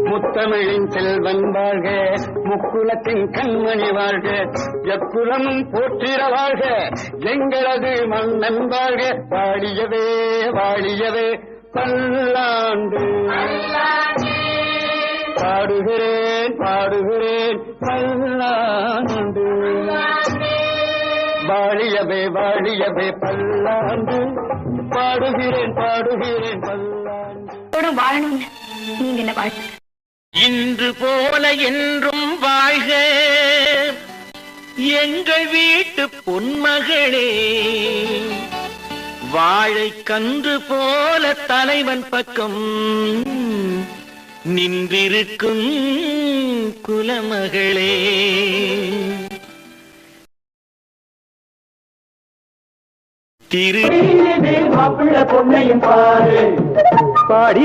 முத்தமிழின் செல்வன் வாழ்க, முக்குலத்தின் கண்மணி வாழ்க, எக்குலமும் போற்றிட வாழ்க, எங்களது மன்னன் வாழ்க, வாழியவே வாழியவே பல்லாண்டு. பாடுகிறேன் பாடுகிறேன் பல்லாண்டு, வாழியவே வாழியவே பல்லாண்டு, பாடுகிறேன் பாடுகிறேன் பல்லாண்டு. வாழணும்னு நீங்க என்ன வாழ்த்து. இன்று போல என்றும் வாழ்க எங்கள் வீட்டு பொன்மகளே, வாழை கன்று போல தலைவன் பக்கம் நின்றிருக்கும் குலமகளே. திரு மாப்பிள்ள பொன்னையும் பாரு பாடி